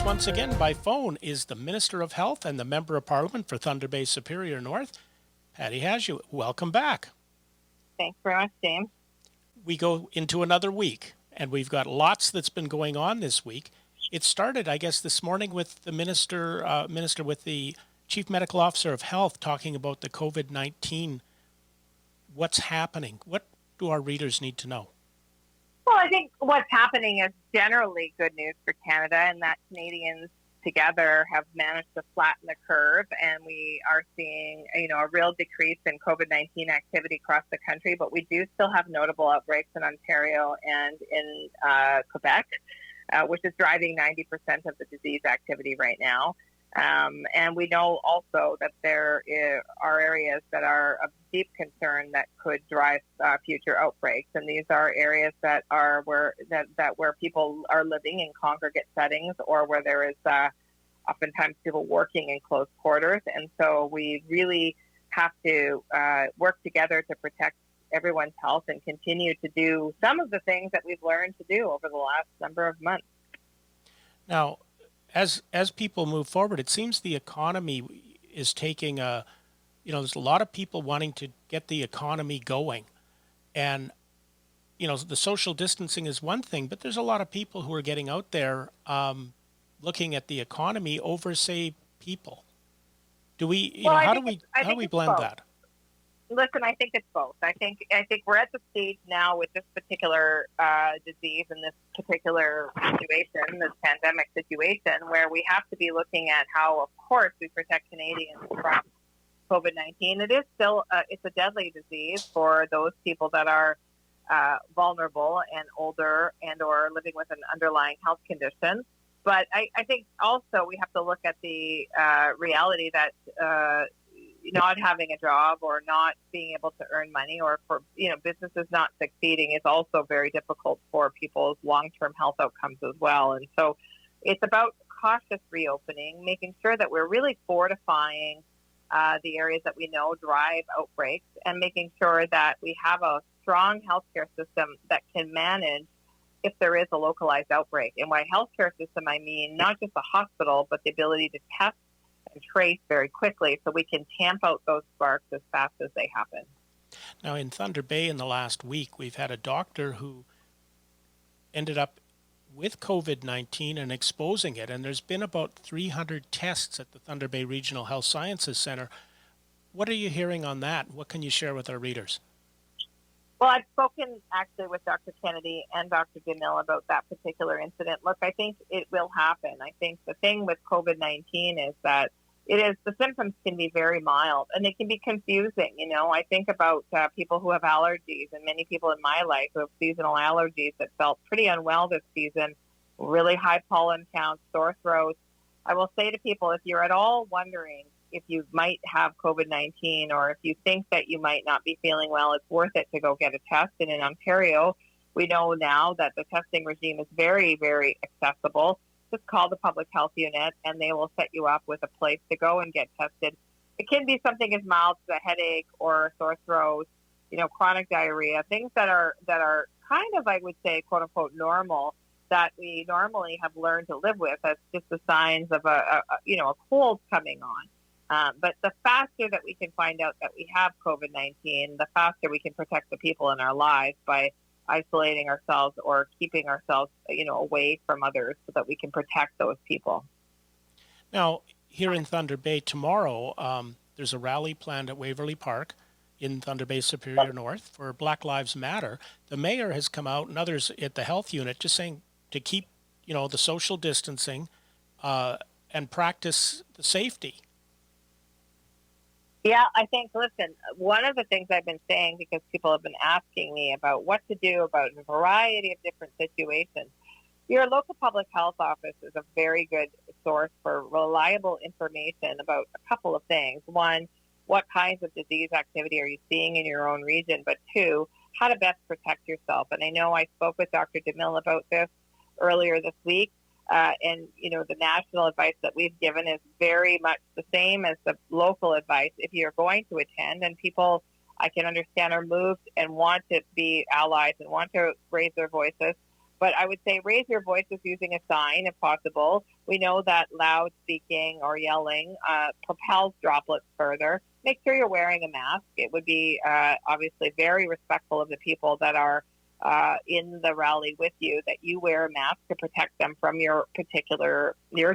once again by phone is the Minister of Health and the Member of Parliament for Thunder Bay Superior North, Patty Hajdu. Welcome back. Thanks very much, James. We go into another week, and we've got lots that's been going on this week. It started, I guess, this morning with the minister with the Chief Medical Officer of Health talking about the COVID-19. What's happening? What do our readers need to know? Well, I think what's happening is generally good news for Canada, and that Canadians together have managed to flatten the curve, and we are seeing, a real decrease in COVID-19 activity across the country. But we do still have notable outbreaks in Ontario and in Quebec, which is driving 90% of the disease activity right now. And we know also that there are areas that are of deep concern that could drive future outbreaks, and these are areas that are where people are living in congregate settings, or where there is oftentimes people working in close quarters. And so we really have to work together to protect everyone's health and continue to do some of the things that we've learned to do over the last number of months. Now, as people move forward, it seems the economy is taking there's a lot of people wanting to get the economy going. And, the social distancing is one thing, but there's a lot of people who are getting out there looking at the economy over, say, people. Do we, how do we blend that? Listen, I think it's both. I think we're at the stage now with this particular disease and this particular situation, this pandemic situation, where we have to be looking at how, of course, we protect Canadians from COVID-19. It is still it's a deadly disease for those people that are vulnerable and older and or living with an underlying health condition. But I think also we have to look at the reality that not having a job or not being able to earn money, or for businesses not succeeding, is also very difficult for people's long-term health outcomes as well. And so it's about cautious reopening, making sure that we're really fortifying the areas that we know drive outbreaks, and making sure that we have a strong healthcare system that can manage if there is a localized outbreak. And by healthcare system, I mean not just a hospital, but the ability to test and trace very quickly, so we can tamp out those sparks as fast as they happen. Now, in Thunder Bay in the last week, we've had a doctor who ended up with COVID-19 and exposing it, and there's been about 300 tests at the Thunder Bay Regional Health Sciences Center. What are you hearing on that? What can you share with our readers? Well, I've spoken actually with Dr. Kennedy and Dr. DeMille about that particular incident. Look, I think it will happen. I think the thing with COVID-19 is that the symptoms can be very mild, and they can be confusing. I think about people who have allergies, and many people in my life who have seasonal allergies that felt pretty unwell this season, really high pollen counts, sore throats. I will say to people, if you're at all wondering if you might have COVID-19, or if you think that you might not be feeling well, it's worth it to go get a test. And in Ontario, we know now that the testing regime is very, very accessible. Just call the public health unit, and they will set you up with a place to go and get tested. It can be something as mild as a headache or a sore throat, chronic diarrhea, things that are kind of, I would say, quote unquote, normal, that we normally have learned to live with as just the signs of a cold coming on. But the faster that we can find out that we have COVID-19, the faster we can protect the people in our lives by isolating ourselves or keeping ourselves, away from others, so that we can protect those people. Now, here in Thunder Bay tomorrow, there's a rally planned at Waverley Park in Thunder Bay Superior North for Black Lives Matter. The mayor has come out, and others at the health unit, just saying to keep, the social distancing and practice the safety. Yeah, I think, listen, one of the things I've been saying, because people have been asking me about what to do about a variety of different situations, your local public health office is a very good source for reliable information about a couple of things. One, what kinds of disease activity are you seeing in your own region? But two, how to best protect yourself. And I know I spoke with Dr. DeMille about this earlier this week. And the national advice that we've given is very much the same as the local advice. If you're going to attend, and people, I can understand, are moved and want to be allies and want to raise their voices, But I would say raise your voices using a sign if possible. We know that loud speaking or yelling propels droplets further. Make sure you're wearing a mask. It would be obviously very respectful of the people that are in the rally with you, that you wear a mask to protect them from your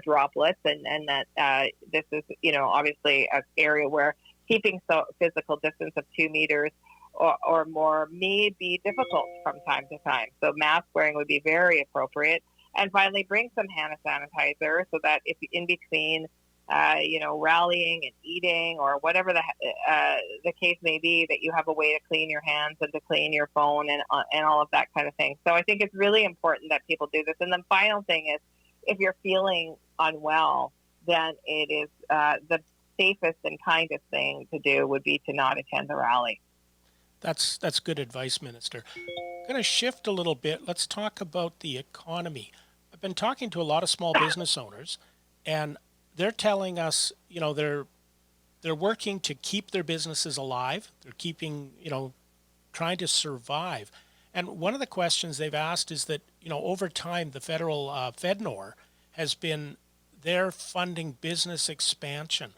droplets, and that this is, obviously an area where keeping physical distance of 2 meters or more may be difficult from time to time. So mask wearing would be very appropriate. And finally, bring some hand sanitizer so that if in between, rallying and eating or whatever the case may be, that you have a way to clean your hands and to clean your phone and all of that kind of thing. So I think it's really important that people do this. And the final thing is, if you're feeling unwell, then it is the safest and kindest thing to do would be to not attend the rally. That's good advice, Minister. I'm going to shift a little bit. Let's talk about the economy. I've been talking to a lot of small business owners, and they're telling us, they're working to keep their businesses alive. They're keeping, trying to survive. And one of the questions they've asked is that, over time, the federal FedNor has been there funding business expansion.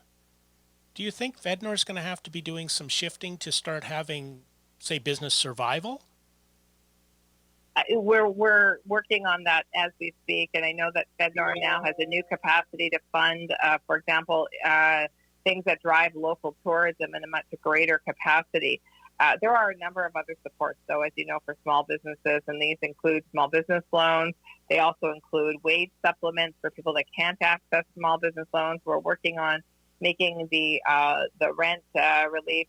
Do you think FedNor is going to have to be doing some shifting to start having, say, business survival? We're working on that as we speak, and I know that FedNor now has a new capacity to fund, for example, things that drive local tourism in a much greater capacity. There are a number of other supports, though, as you know, for small businesses, and these include small business loans. They also include wage supplements for people that can't access small business loans. We're working on making the rent relief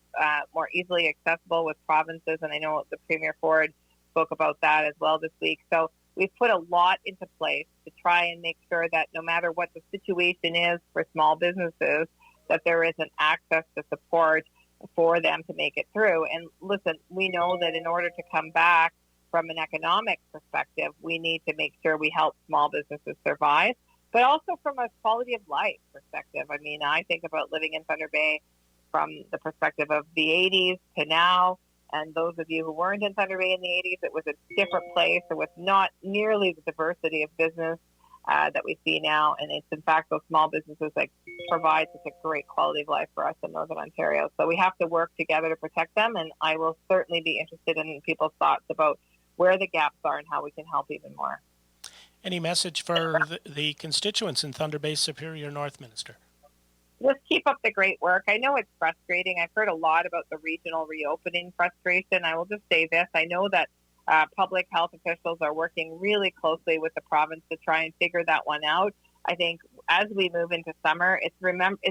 more easily accessible with provinces, and I know the Premier Ford spoke about that as well this week. So we've put a lot into place to try and make sure that no matter what the situation is for small businesses, that there is an access to support for them to make it through. And listen, we know that in order to come back from an economic perspective, we need to make sure we help small businesses survive, but also from a quality of life perspective. I mean, I think about living in Thunder Bay from the perspective of the 80s to now. And those of you who weren't in Thunder Bay in the 80s, it was a different place. There was not nearly the diversity of business that we see now. And it's, in fact, those small businesses that provide such a great quality of life for us in Northern Ontario. So we have to work together to protect them. And I will certainly be interested in people's thoughts about where the gaps are and how we can help even more. Any message for the constituents in Thunder Bay Superior North, Minister? Just keep up the great work. I know it's frustrating. I've heard a lot about the regional reopening frustration. I will just say this. I know that public health officials are working really closely with the province to try and figure that one out. I think as we move into summer, it's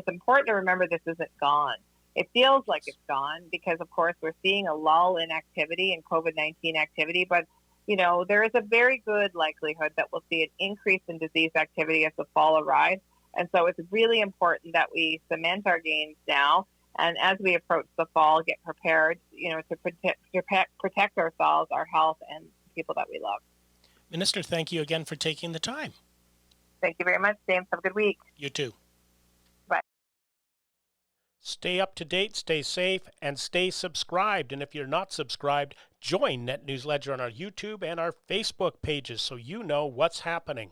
important to remember this isn't gone. It feels like it's gone because, of course, we're seeing a lull in activity, in COVID-19 activity, but there is a very good likelihood that we'll see an increase in disease activity as the fall arrives. And so it's really important that we cement our gains now. And as we approach the fall, get prepared, to protect ourselves, our health, and people that we love. Minister, thank you again for taking the time. Thank you very much, James. Have a good week. You too. Bye. Stay up to date, stay safe, and stay subscribed. And if you're not subscribed, join NetNewsLedger on our YouTube and our Facebook pages so you know what's happening.